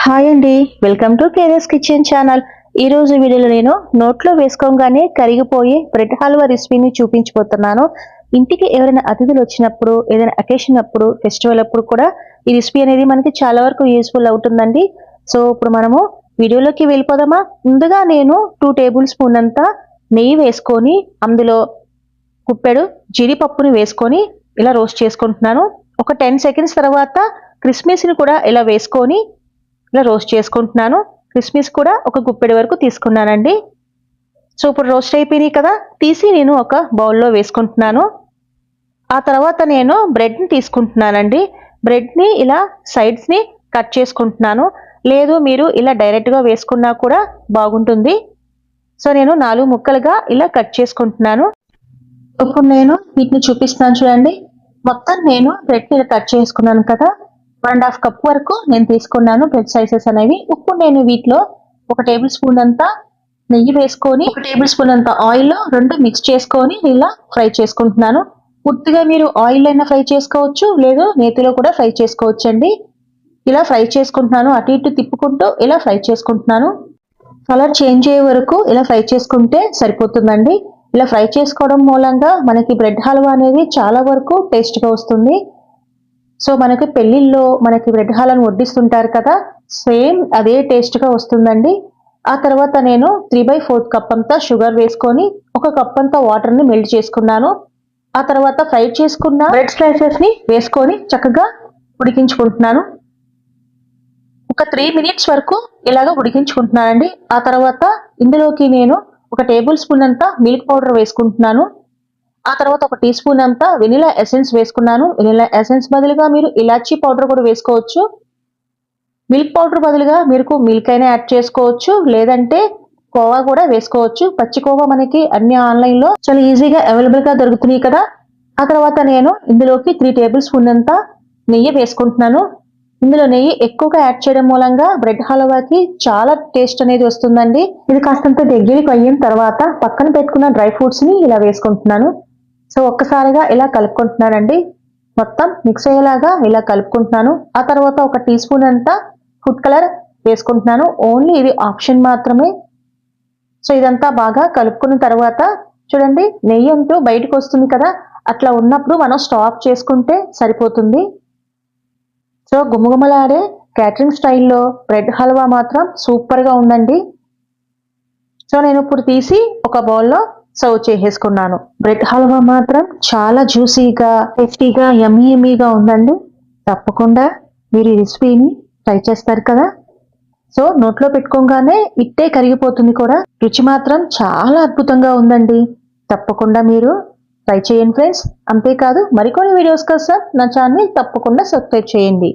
Hi అండి, welcome to కేరస్ kitchen channel. ఈ రోజు వీడియోలో నేను నోట్లో వేసుకోగానే కరిగిపోయే బ్రెడ్ హల్వా రెసిపీని చూపించబోతున్నాను. ఇంటికి ఎవరైనా అతిథులు వచ్చినప్పుడు, ఏదైనా అకేషన్ అప్పుడు, ఫెస్టివల్ అప్పుడు కూడా ఈ రెసిపీ అనేది మనకి చాలా వరకు యూస్ఫుల్ అవుతుందండి. సో ఇప్పుడు మనము వీడియోలోకి వెళ్ళిపోదామా. ముందుగా నేను 2 టేబుల్ స్పూన్ అంతా నెయ్యి వేసుకొని అందులో కుప్పెడు జీడిపప్పుని వేసుకొని ఇలా రోస్ట్ చేసుకుంటున్నాను. ఒక 10 సెకండ్స్ తర్వాత కిస్మిస్ని కూడా ఇలా వేసుకొని ఇలా రోస్ట్ చేసుకుంటున్నాను. కిస్మిస్ కూడా ఒక గుప్పెడి వరకు తీసుకున్నానండి. సో ఇప్పుడు రోస్ట్ అయిపోయినాయి కదా, తీసి నేను ఒక బౌల్లో వేసుకుంటున్నాను. ఆ తర్వాత నేను బ్రెడ్ని తీసుకుంటున్నానండి. బ్రెడ్ని ఇలా సైడ్స్ని కట్ చేసుకుంటున్నాను. లేదు మీరు ఇలా డైరెక్ట్గా వేసుకున్నా కూడా బాగుంటుంది. సో నేను 4 ముక్కలుగా ఇలా కట్ చేసుకుంటున్నాను. ఇప్పుడు నేను వీటిని చూపిస్తాను చూడండి. మొత్తం నేను బ్రెడ్ని ఇలా కట్ చేసుకున్నాను కదా, 1.5 కప్ వరకు నేను తీసుకున్నాను బ్రెడ్ సైజెస్ అనేవి. ఇప్పుడు నేను వీటిలో 1 టేబుల్ స్పూన్ అంతా నెయ్యి వేసుకొని 1 టేబుల్ స్పూన్ అంతా ఆయిల్ 2 మిక్స్ చేసుకొని ఇలా ఫ్రై చేసుకుంటున్నాను. పూర్తిగా మీరు ఆయిల్ అయినా ఫ్రై చేసుకోవచ్చు, లేదు నేతిలో కూడా ఫ్రై చేసుకోవచ్చు అండి. ఇలా ఫ్రై చేసుకుంటున్నాను, అటు ఇటు తిప్పుకుంటూ ఇలా ఫ్రై చేసుకుంటున్నాను. కలర్ చేంజ్ అయ్యే వరకు ఇలా ఫ్రై చేసుకుంటే సరిపోతుందండి. ఇలా ఫ్రై చేసుకోవడం మూలంగా మనకి బ్రెడ్ హల్వా అనేది చాలా వరకు టేస్ట్గా వస్తుంది. సో మనకి పెళ్లిల్లో మనకి బ్రెడ్ హల్వాను వడ్డిస్తుంటారు కదా, సేమ్ అదే టేస్ట్గా వస్తుందండి. ఆ తర్వాత నేను 3/4 కప్ అంతా షుగర్ వేసుకొని 1 కప్ అంతా వాటర్ని మెల్ట్ చేసుకున్నాను. ఆ తర్వాత ఫ్రై చేసుకున్న బ్రెడ్ స్లైసెస్ని వేసుకొని చక్కగా ఉడికించుకుంటున్నాను. ఒక 3 మినిట్స్ వరకు ఇలాగ ఉడికించుకుంటున్నానండి. ఆ తర్వాత ఇందులోకి నేను 1 టేబుల్ స్పూన్ అంతా మిల్క్ పౌడర్ వేసుకుంటున్నాను. ఆ తర్వాత 1 టీ స్పూన్ అంతా వెనిలా ఎసెన్స్ వేసుకున్నాను. వెనిలా ఎసెన్స్ బదులుగా మీరు ఇలాచీ పౌడర్ కూడా వేసుకోవచ్చు. మిల్క్ పౌడర్ బదులుగా మీరు మిల్క్ అయినా యాడ్ చేసుకోవచ్చు, లేదంటే కోవా కూడా వేసుకోవచ్చు. పచ్చి కోవా మనకి అన్ని ఆన్లైన్లో చాలా ఈజీగా అవైలబుల్గా దొరుకుతున్నాయి కదా. ఆ తర్వాత నేను ఇందులోకి 3 టేబుల్ స్పూన్ అంతా నెయ్యి వేసుకుంటున్నాను. ఇందులో నెయ్యి ఎక్కువగా యాడ్ చేయడం మూలంగా బ్రెడ్ హల్వాకి చాలా టేస్ట్ అనేది వస్తుందండి. ఇది కాస్తంత దగ్గరికి అయిన తర్వాత పక్కన పెట్టుకున్న డ్రై ఫ్రూట్స్ ని ఇలా వేసుకుంటున్నాను. సో ఒక్కసారిగా ఇలా కలుపుకుంటున్నానండి. మొత్తం మిక్స్ అయ్యేలాగా ఇలా కలుపుకుంటున్నాను. ఆ తర్వాత 1 టీ స్పూన్ అంతా ఫుడ్ కలర్ వేసుకుంటున్నాను. ఓన్లీ ఇది ఆప్షన్ మాత్రమే. సో ఇదంతా బాగా కలుపుకున్న తర్వాత చూడండి, నెయ్యి అంటూ బయటకు వస్తుంది కదా, అట్లా ఉన్నప్పుడు మనం స్టాప్ చేసుకుంటే సరిపోతుంది. సో గుమగుమలాడే క్యాటరింగ్ స్టైల్లో బ్రెడ్ హల్వా మాత్రం సూపర్గా ఉందండి. సో నేను ఇప్పుడు తీసి ఒక బౌల్లో సర్వ్ చేసేసుకున్నాను. బ్రెడ్ హల్వా మాత్రం చాలా జ్యూసీగా, టేస్టీగా, యమ్మీగా ఉందండి. తప్పకుండా మీరు ఈ రెసిపీని ట్రై చేస్తారు కదా. సో నోట్లో పెట్టుకోగానే ఇట్టే కరిగిపోతుంది కూడా. రుచి మాత్రం చాలా అద్భుతంగా ఉందండి. తప్పకుండా మీరు ట్రై చేయండి ఫ్రెండ్స్. అంతేకాదు మరికొన్ని వీడియోస్ కోసం నా ఛానల్ తప్పకుండా సబ్స్క్రైబ్ చేయండి.